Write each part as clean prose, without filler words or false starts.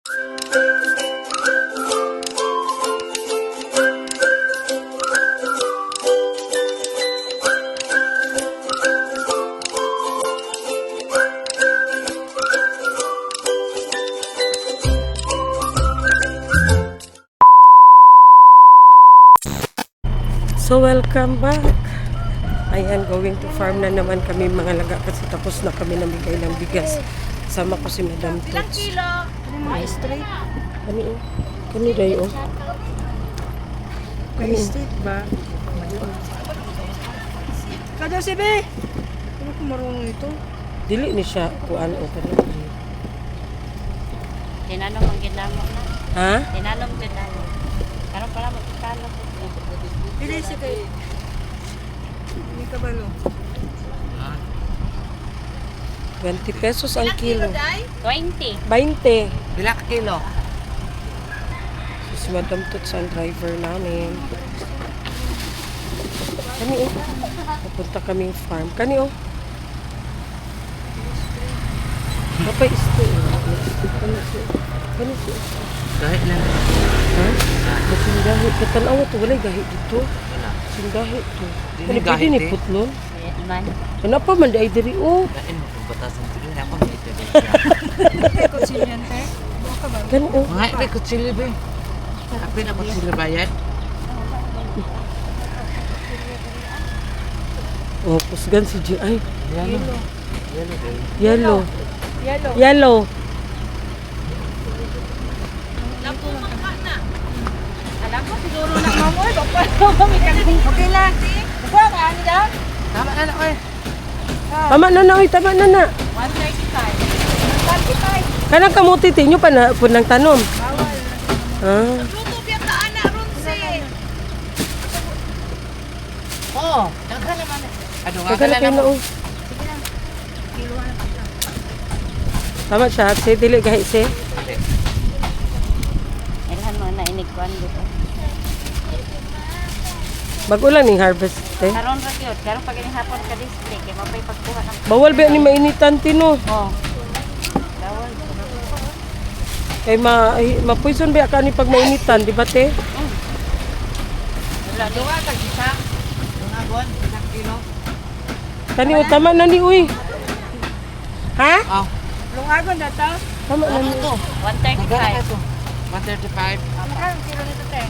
So welcome back. Ayan, going to farm na naman kami mga laga kasi tapos na kami namigay ng bigas. Sama ko si Madam Tots. Ilang kilo? Straight. Kani dayo. Kani Straight ba? Kada si Be. Ano ko marunong ito? dili ni siya kuan o kani. Tinanong ang ginamo na. Ha? Tinanong ginamo. Karon pala magkano po. Dili si kay. Hindi ka balo. 20 pesos ang kilo. 20. 20. Bila ka kilo? Si Madam Tots ang driver namin. Kani oh. Pupunta kaming farm. Kani oh. Kapay isto. Kani si. Kahit lang. Ha? Kasing gahi. Katanaw to. Walay gahi dito. Kasing gahi to. Kani pwede ni putlon? Iman. Kenapa man di ay diri oh? Kain mo kung batasan ko din ako may ito. Ko sinyan te. Baka ba? Kani oh. Mga ito kutsili ba? Apin ako kutsili bayad. Oh, pusgan si G. Ay, Yellow. Yellow din. yellow. Yellow. Yellow. Alam ko siguro na mamoy. Okay lang. Kuha ka ani daw? Tama na na eh. Tama na na, oy, tama na na. 135. Kanang kamuti tinyo pa na punang tanom. Bawal. Ah. Luto biya ta ana ronse. Oo. Daghan naman. Ano nga Kagala kayo na oh. Tama siya, si dili gahi si. Ilhan mo na inigwan dito. Bago lang ning harvest eh. Karon ra gyud. Karon pag ini hapon ka display kay mapay pagkuha ng. Bawal ba ni mainitan tino? Oh. Bawal. Kay ma-poison ba ka ni pag mainitan, di ba te? Wala Dunga ka gisa. Dunga gon, ilang kilo. Kani o tama na ni uy. Ha? Oh. Lungagon na ta. Tama na Ano ni. to? Nagana ka 135. to. 135. Magkano kilo nito te?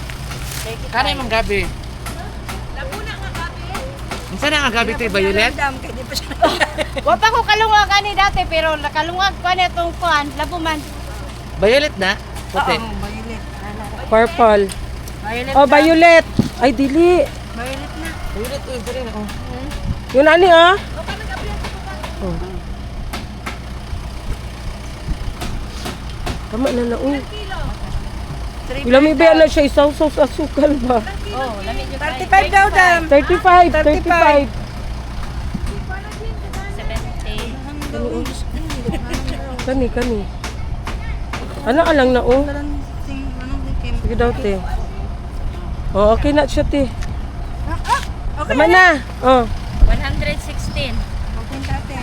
Kani mang gabi. Unsa na ang gabi to Violet? Dam kay di pa siya. Wa pa ko kalungag ani dati pero nakalungag pa na tong kuan, labuman. Violet na? Puti. Oo, violet. Purple. Violet. Oh, violet. Ay dili. Violet na. Violet to ito rin. Oh. Yun ani ah. Oh. Tama na na uy. Ilang may ba na siya isaw-saw sa asukal ba? Oh, lamig yung 35 daw dam. 35, 35. 70. Kani. Ano alang na oh? Sige daw te. Oh, okay na siya te. Okay Tama na. Oh. 116. Okay tate.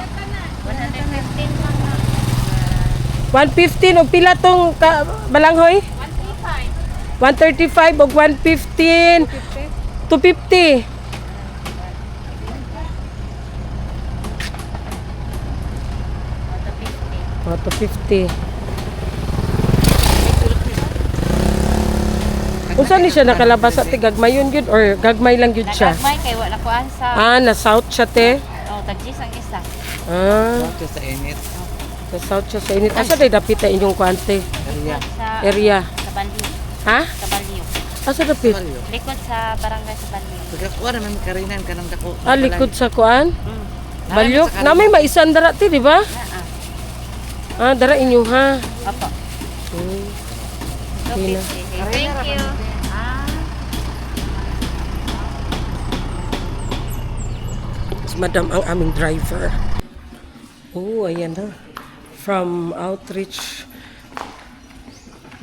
115. 115 og pila tong balanghoy? 135 og 115. 250. Oh, 250. Unsa ni siya nakalabas sa tigagmayon gyud or gagmay lang gyud siya? Nagagmay kay wala kuan sa. Ah, na south siya te. Oh, tagjis ang isa. Ah, Ito sa init. sa south siya sa init. Asa day dapit na inyong kuante Area. Sa area? Sa Balyo. Ha? Sa Balyo. Asa dapit? Valyo. Likod sa barangay sa Balyo. Pagkakuha naman karinan ka ng dako. Ah, likod sa kuan? Mm. Balyok. Na may maisan dara ti, di ba? Ah, dara inyo ha. Opo. Hmm. Okay, na. thank you. Ah. Si Madam ang aming driver. Oh, ayan na. From outreach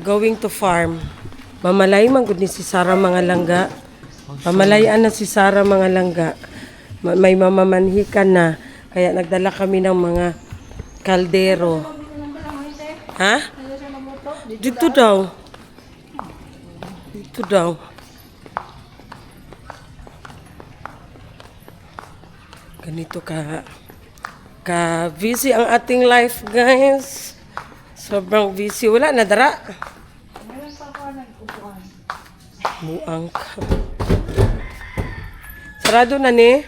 going to farm. Mamalay man gud ni si Sara mga langga. Pamalayan na si Sara mga langga. May mamamanhikan na. Kaya nagdala kami ng mga kaldero. Ha? Dito daw. Dito daw. Ganito ka busy ang ating life, guys. Sobrang busy. Wala na dara. Buang ka. Sarado na ni.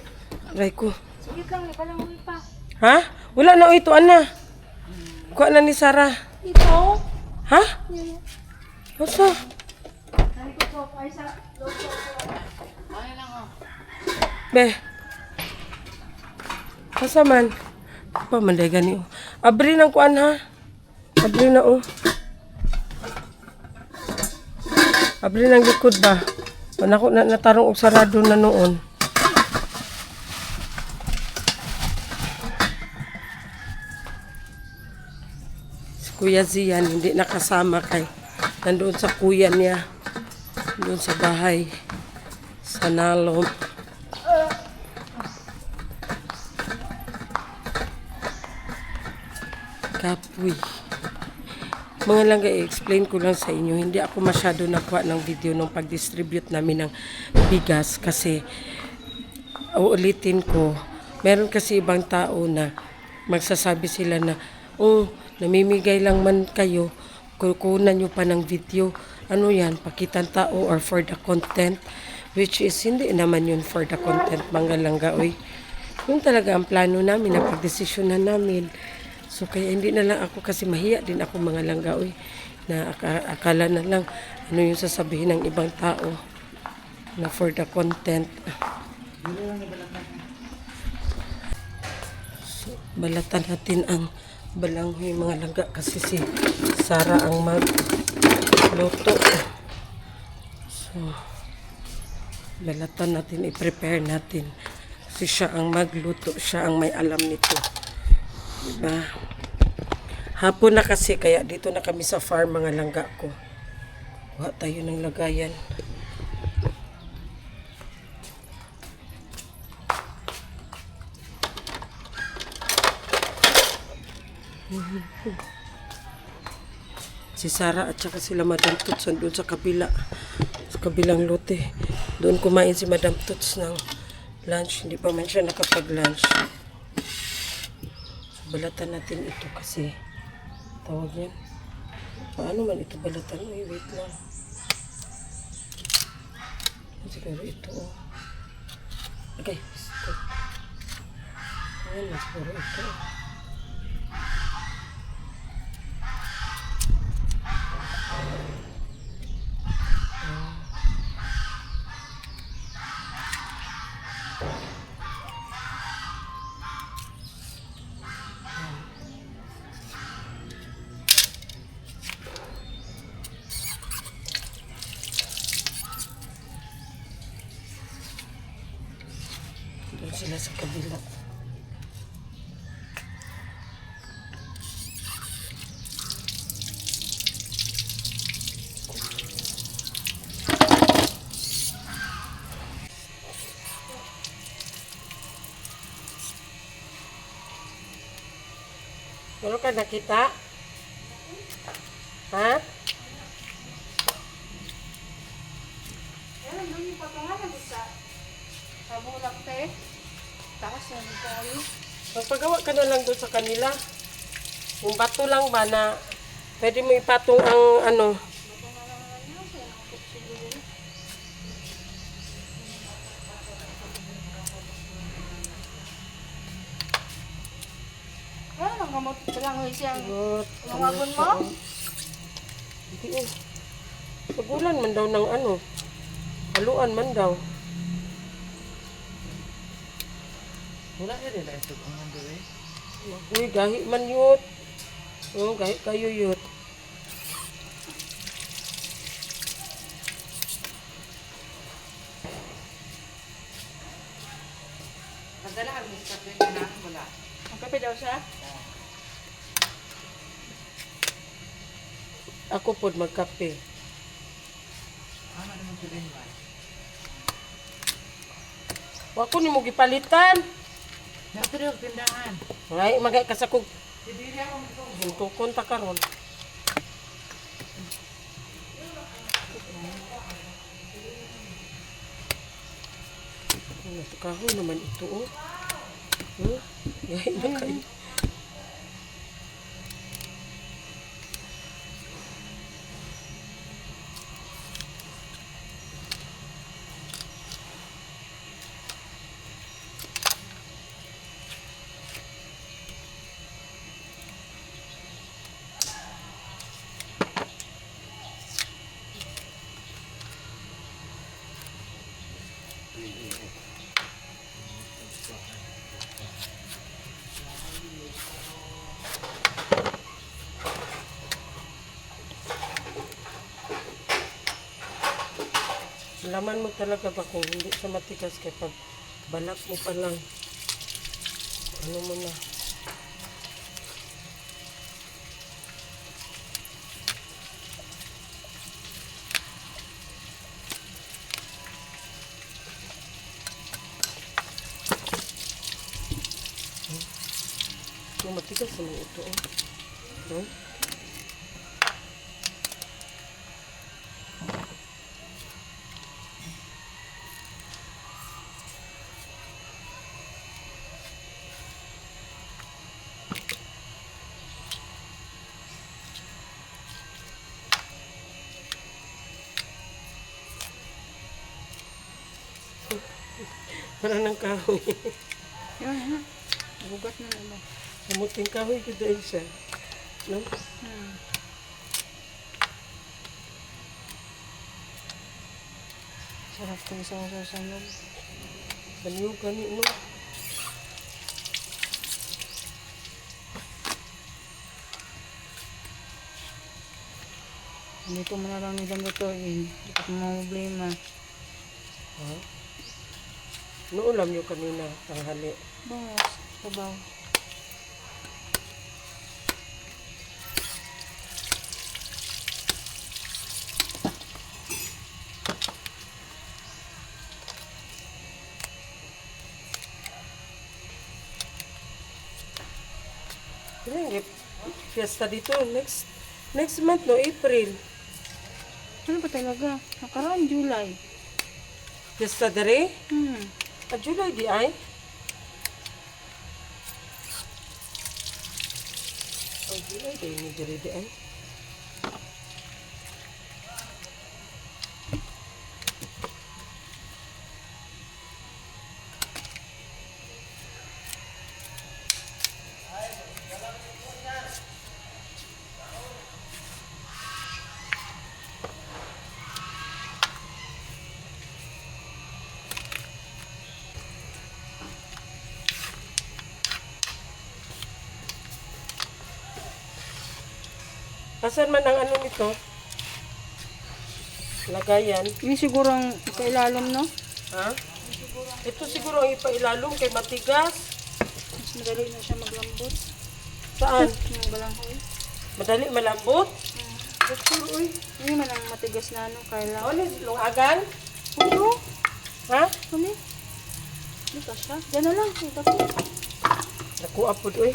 Aray ko. Sige lang, ipalangoy pa. Ha? Wala na ito, ana. Kuha na ni Sarah. Ito? Ha? Asa? Be. Asa man? Pa man day gani. Abri ng kuan ha. Abri na oh. Abri ng likod ba? Wala ko na natarong og sarado na noon. Si Kuya Zian hindi nakasama kay nandoon sa kuya niya. Doon sa bahay. Sa Nalom. Kapoy. Mga lang i-explain ko lang sa inyo, hindi ako masyado nakuha ng video nung pag-distribute namin ng bigas kasi uulitin ko, meron kasi ibang tao na magsasabi sila na, oh, namimigay lang man kayo, kukunan nyo pa ng video. Ano yan, pakitang tao or for the content? Which is, hindi naman yun for the content, mga langga, oy. Yun talaga ang plano namin, na pagdesisyonan namin. So kaya hindi na lang ako kasi mahiya din ako mga langgaoy na akala na lang ano yung sasabihin ng ibang tao na for the content. So, balatan natin ang balanghoy mga langga kasi si Sarah ang magluto. So balatan natin, i-prepare natin kasi siya ang magluto, siya ang may alam nito. Diba? Hapon na kasi kaya dito na kami sa farm mga langga ko. Kuha tayo ng lagayan. Si Sarah at saka sila Madam Tuts doon sa kabila. Sa kabilang lote. Doon kumain si Madam Tuts ng lunch. Hindi pa man siya nakapag-lunch. Balatan natin ito kasi tawag yan. Paano man ito balatan? Ay, wait lang. Siguro ito. Oh. Okay. Stop. Ayan, siguro ito. Doon sila sa kabila. Meron ka nakita? Ha? Ayan, doon yung papangalan sa kabulak te. Tapos yung koy. Magpagawa ka na lang doon sa kanila. Yung bato lang ba na pwede mo ipatong ang ano. Ano nang gamot palangoy siyang Good. lungagon mo? Hindi oh. Pagulan man daw ng ano. Haluan man daw. Wala na rin ito ang nando eh. Uy, gahi man yut. Oh, gahi kayo yut. Nagdala ang kape na wala. Ang kape daw siya? Ako pod magkape. Ano naman sabihin ba? Wa ko nimo gipalitan. Nato rin ang tindahan. Ngay magay kasakog Hindi niya akong ito. hintukon ta karon. Natukahoy naman ito, oh. Yahin na kayo. Laman mo talaga ba kung hindi siya matigas kaya pag balat mo pa lang. Ano mo na. Matigas naman ito. Oh. Para ng kahoy. Yun, ha? Bugat na naman. Kamuting kahoy ko dahil siya. No? Sarap ko isang sasanog. Baliw gani, no? Dito mo na lang nilang lutuin. Hindi ko problema. Ha? Nuulam nyo kanina, tanghali. Bangos, sabaw. Hindi, fiesta dito. Next month, no? April. Ano ba talaga? Nakaraan July. Fiesta dere? Hmm. July di ay? July di ni dere di ay? Asan man ang ano nito? Lagayan. Ini siguro ang kailalim, no? Ha? Ito siguro ang ipailalong kay matigas. Mas madali na siya maglambot. Saan? Yung balanghoy. Madali malambot? Sure, uy. Hindi man ang matigas na ano, kailangan. Ano ni lungagan? Oo. Ha? Ano? Hindi ka siya. Diyan na lang. Ito ko. Nakuha po, uy.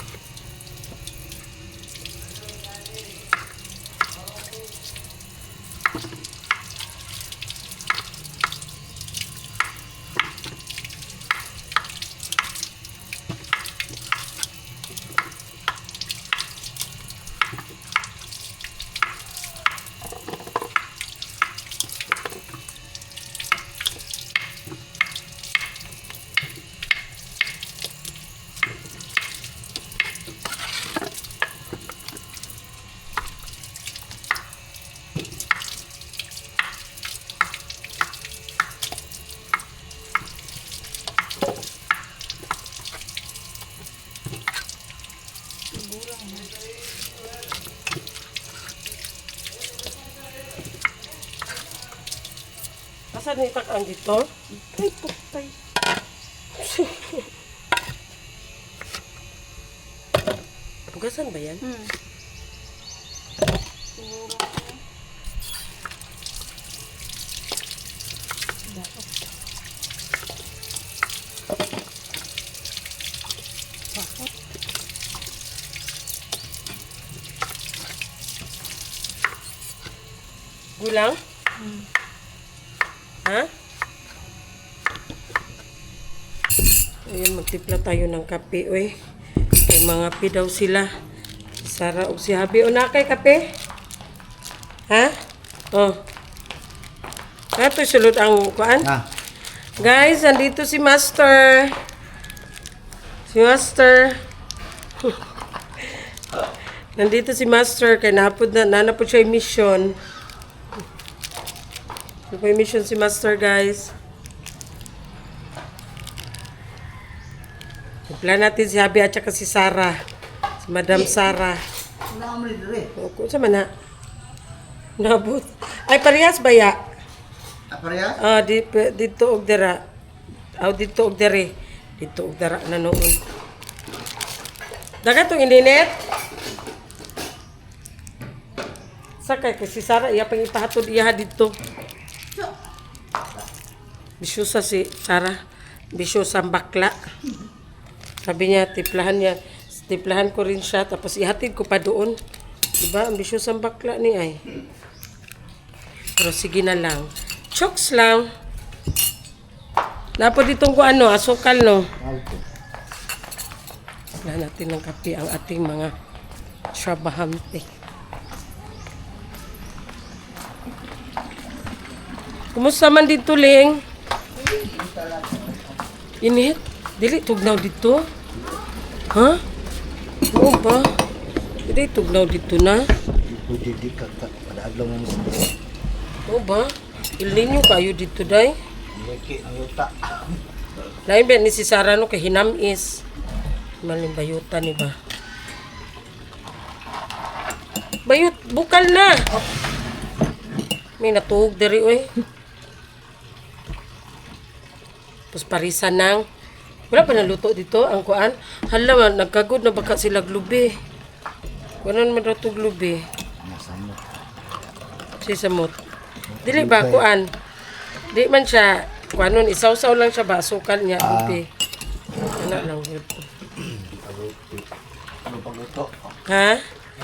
Asan ni tak ang dito? Ay, putay. Pugasan ba yan? Hmm. Siguro. Bakit? Gulang? Ha? Ayun, magtimpla tayo ng kape, oy. May mga kape daw sila. Si Sarah o si Habi. O, na kay kape? Ha? Oh. Ito, sulod ang kuan. Guys, andito si Master. Si Master. Nandito si Master. Kaya nanapod siya yung mission. Ano po yung mission si Master, guys? Plan natin si Habi at saka si Sarah. Si Madam Sarah. O, kung sa mana? Nabot. Ay, parehas ba ya? Aparya? Dito og dara. Dito og dere. Dito og dara na noon. Daga tong ininit. Sakay kasi Sarah iya pang ipahatod iya dito. Bisyosa si Sarah. Bisyosa ang bakla. Sabi niya, tiplahan ko rin siya, tapos ihatid ko pa doon. Diba? Ang bisyosa ang bakla ni ay. Pero sige na lang. Chokes lang. Dapat ditong ko asukal no. Wala natin ng kape ang ating mga trabahante. Kumusta man dito, Ling? Init? Dili, tugnaw dito? Ha? Oo ba? Dili, tugnaw dito na? Hindi ka padaadlaw mo sa Oo ba? Ilinyo kayo dito, day? Leki ang yuta. Lain ba ni si Sarah no kay hinamis. Maling bayutan ni ba? Bayut, bukal na! May natuhog diri, oy. Tapos parisan ng wala pa naluto dito ang kuan. Hala, nagkagod na baka sila glubi. Kunan man daw to glubi. Nasamot. Si samot. Dili ba kuan? Di man siya kuanon isaw-saw lang siya ba asukal niya glubi. Ana lang gud. Ano pagluto? Ha?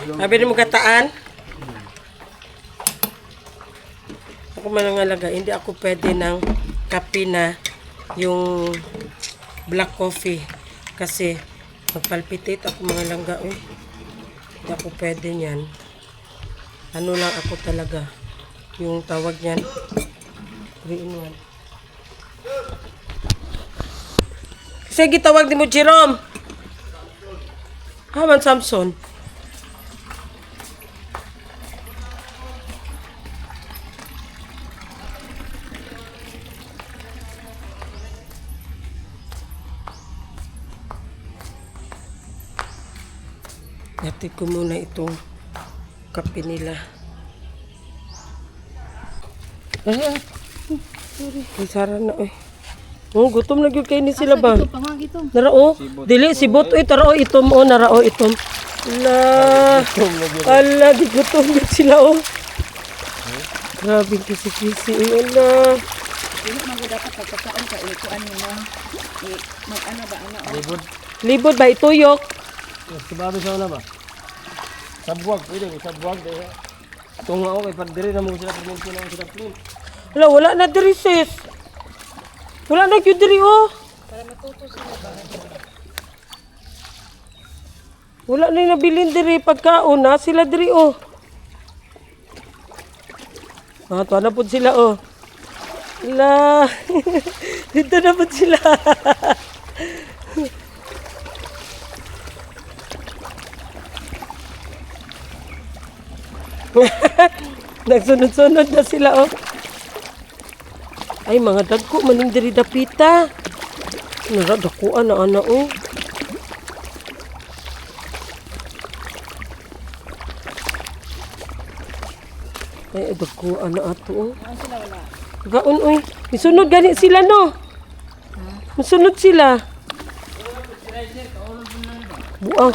Sabi mo kataan? Ako man ang alaga, hindi ako pwede ng kape na yung black coffee kasi magpalpitate ako mga langga eh. Hindi ako pwede niyan. Ano lang ako talaga yung tawag niyan 3-in-1. Kasi gitawag ni mo Jerome Haman Samson. Hatid ko muna itong kape nila. Sorry. Ay, Sarah na, oy. Oh, gutom na gyud kay ni sila ba? Narao. Dili, sibot, oy, tarao itom, oh, narao itom. Ala, di gutom gyud sila, oh. Grabe kisi-kisi, ala. Dili man gud dapat pagkakaon ka ikuan mo. Mag-ano ba ana? Libod ba ituyok? Sababi siya na ba? Sabwag, pwede mo sabwag dahil tunga ako kay pagdiri na mo sila perminti na sila clean. Wala, wala na diri sis. Wala na gyud diri oh. Para matuto sila ba? Wala na yung nabilin diri pagkaon na sila diri oh. Ah, tuwa na po sila oh. Wala. Dito na po sila. Nagsunod-sunod na sila oh. Ay mga dagko maning diri dapita. Naradakuan na ana oh. Ay dagkuan na ato oh. Gaon oy. Isunod gani sila no. Isunod sila. Buang.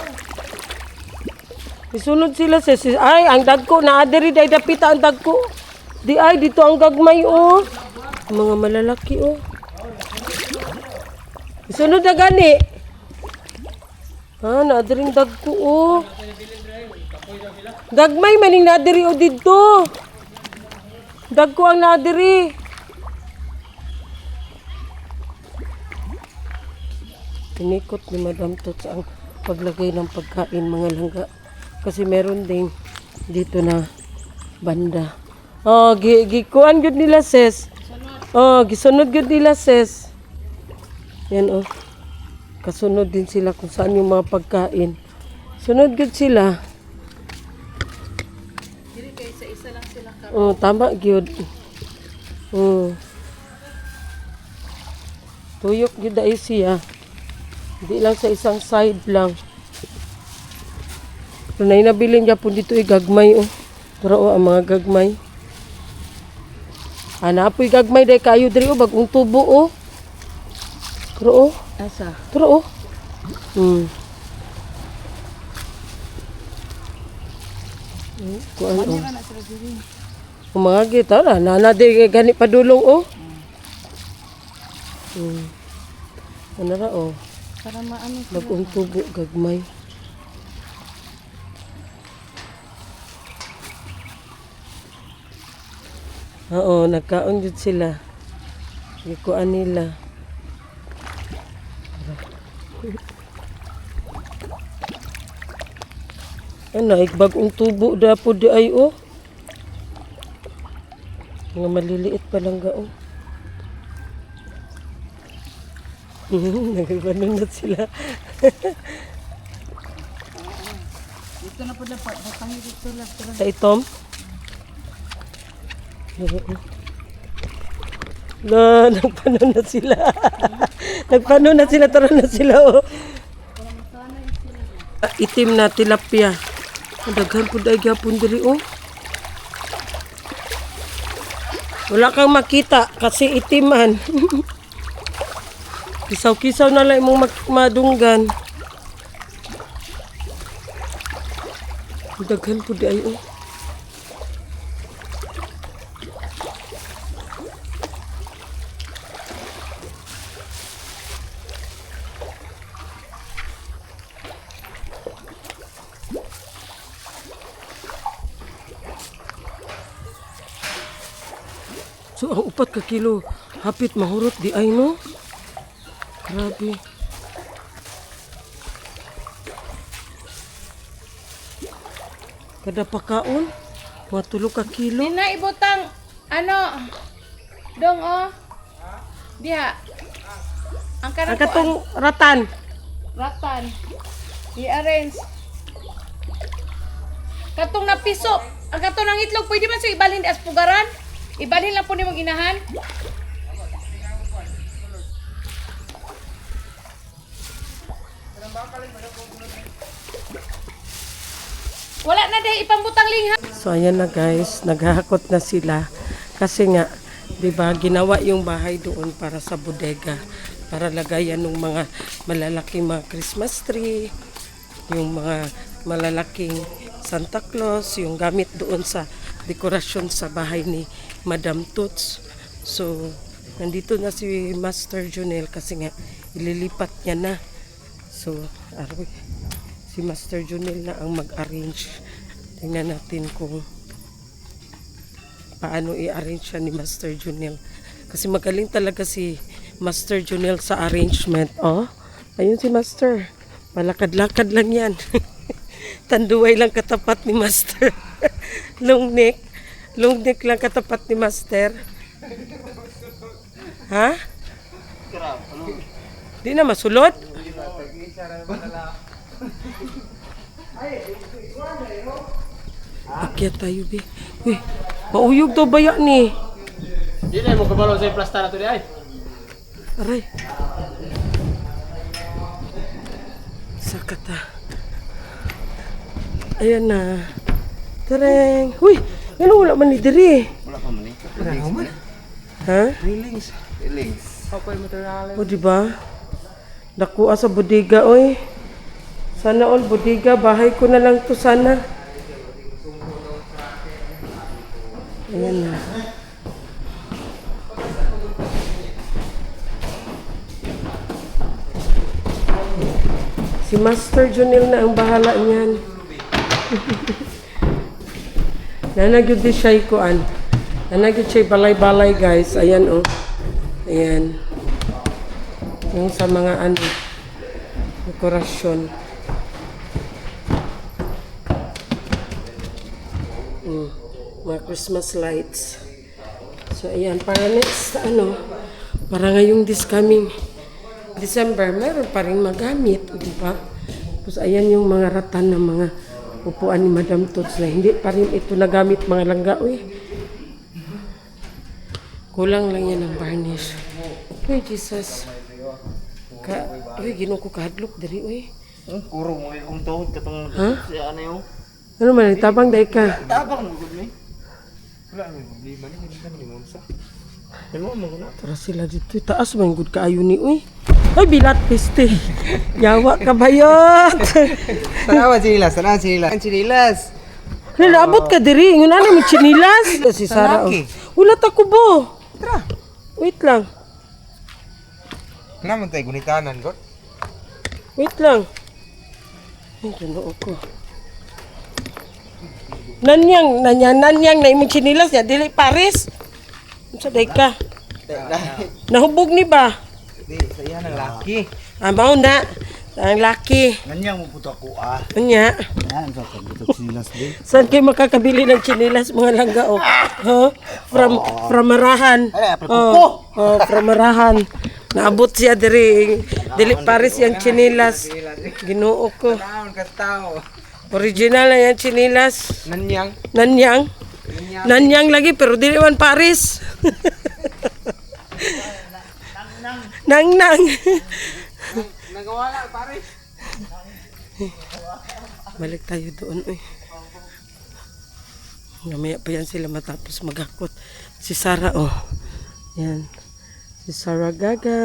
Isunod sila sa ay ang dagko na adiri day dapita ang dagko. Di ay dito ang gagmay oh. Mga malalaki oh. Isunod na gani. Ha, naadiring dagko oh. Gagmay maning naadiri oh dito. Dagko ang naadiri. Inikot ni Madam Tots ang paglagay ng pagkain mga langga. Kasi meron ding dito na banda. Oh, gikuan gyud nila sis. Oh, gisunod gyud nila sis. Yan oh. Kasunod din sila kung saan yung mga pagkain. Sunod gyud sila. Dili kay sa isa lang sila ka. Oh, tama gyud. Oh. Tuyok gyud ay siya. Hindi lang sa isang side lang. Pero na inabilin niya po dito gagmay oh. Pero oh, ang mga gagmay. Anapoy gagmay day kayo diri oh bagong tubo oh. Pero oh, Asa? pero oh. Kuan oh. Na sila diri. Ang mga kita na nana di gani padulong oh. Ano ra oh. Para maano sila. Bagong tubo gagmay. Oo, nagkaon jud sila. Gikuan nila. Ano, igbagong tubo da po di ay oh. Mga maliliit pa lang ga oh. Nagaganon na sila. Dito na pud dapat batangi dito lang. Sa itom. Na, nagpano na sila. Nagpano na sila, tara na sila oh. Itim na tilapia. Daghan po dahil gapon diri oh. Wala kang makita kasi itiman. Kisaw-kisaw na lang mong madunggan. Daghan po dahil oh. So, ang 4 ka kilo, hapit mahurot di ay no? Grabe. Kada pakaon, mga 3 ka kilo. Nina ibutang ano? Dong oh. Diha. Ang Ang kanang katong ratan. ratan. I-arrange. Katong napiso. Ang katong ng itlog, pwede man siya ibalhin di as pugaran? Ibalhin lang po ni mong inahan. Wala na dahil ipambutang lingha. So ayan na guys, naghahakot na sila. Kasi nga, 'di ba, ginawa yung bahay doon para sa bodega, para lagayan ng mga malalaking mga Christmas tree, yung mga malalaking Santa Claus, yung gamit doon sa dekorasyon sa bahay ni Madam Tots. So, nandito na si Master Junel kasi nga ililipat niya na. So, si Master Junel na ang mag-arrange. Tingnan natin kung paano i-arrange siya ni Master Junel. Kasi magaling talaga si Master Junel sa arrangement. Oh, ayun si Master. Malakad-lakad lang yan. Tanduay lang katapat ni Master. Long neck. Long neck lang katapat ni Master. Ha? Di na masulod? Akyat tayo, be. Uy, mauyog daw baya ni. Di na mo kabalo sa plasta na to di ay. Aray. Sakata. Ayan na. Tareng. Uy, ano wala man ni diri? Wala pa man eh. Ha? Feelings. O diba? Nakuha sa bodega, oy. Sana all bodega, bahay ko na lang to sana. Ayan na. Si Master Junel na ang bahala niyan. Nanagyod di siya ikuan. Nanagyod siya balay-balay guys. Ayan oh. Ayan. Yung sa mga ano. dekorasyon. Mga Christmas lights. So, ayan, para next, para ngayong this coming December, meron pa rin magamit, di ba? Tapos, ayan yung mga ratan ng mga upuan ni Madam Tots na hindi pa rin ito nagamit mga langga, uy. Kulang lang yan ng varnish. Uy, Jesus. Uy, ginoo ko kahadlok dari, uy. Kuro mo kung tuhod katong Ha? siya ano yung Ano man, tabang dahi ka. tabang mo gud ni. Wala may problema ni hindi kami limonsa. Ano mo na? Tara sila dito. Taas man good kaayo ni, uy. Ay, bilat peste. Yawa ka bayot. Sanawan sinilas. Sinilas. Nalabot ka diri. Ngun ano mo chinilas? Si Sarah. Sanaki. Ulat ako bo. Tara. Wait lang. Naman tayo gunitanan god. Wait lang. Ay, ginoo ko. Nanyang na imong chinilas niya. Dili Paris. Sa day ka. Nahubog ni ba? Di sa iya ng laki. Amaw na. Ang laki. Nganyang mo puto ako ah. Anya. Yan, sa pagbutok silas din. Saan kayo makakabili ng chinilas mga langga o? Huh? From Marahan. From Marahan. Naabot siya diri Paris yung chinilas. Ginoo ko. Taon ka tao. Original na yung chinilas. Nanyang. Nanyang lagi pero dili man Paris. Nang. Nagawala pare. Balik tayo doon. Uy. Mamaya pa yan sila matapos maghakot. Si Sarah, oh. Yan. Si Sarah Gaga.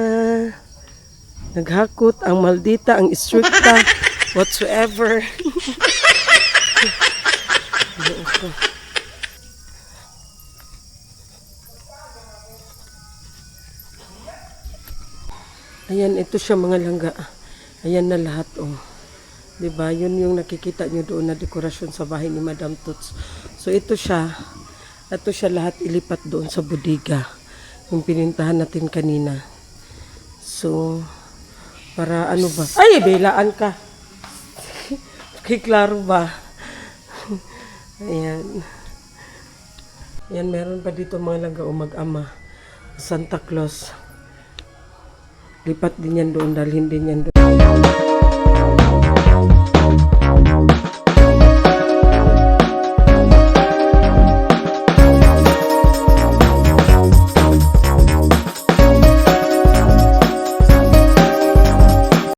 Naghakot ang maldita, ang istrikta, whatsoever. Ayan, ito siya mga langga. Ayan na lahat, oh. Diba? Yun yung nakikita nyo doon na dekorasyon sa bahay ni Madam Tots. So, ito siya. Ito siya lahat ilipat doon sa bodega. Yung pinintahan natin kanina. So, para ano ba? Ay, belaan ka. Kiklaro ba? Ayan. Ayan, meron pa dito mga langga o mag-ama. Santa Claus. Lipat din yan doon, dalhin din yan doon.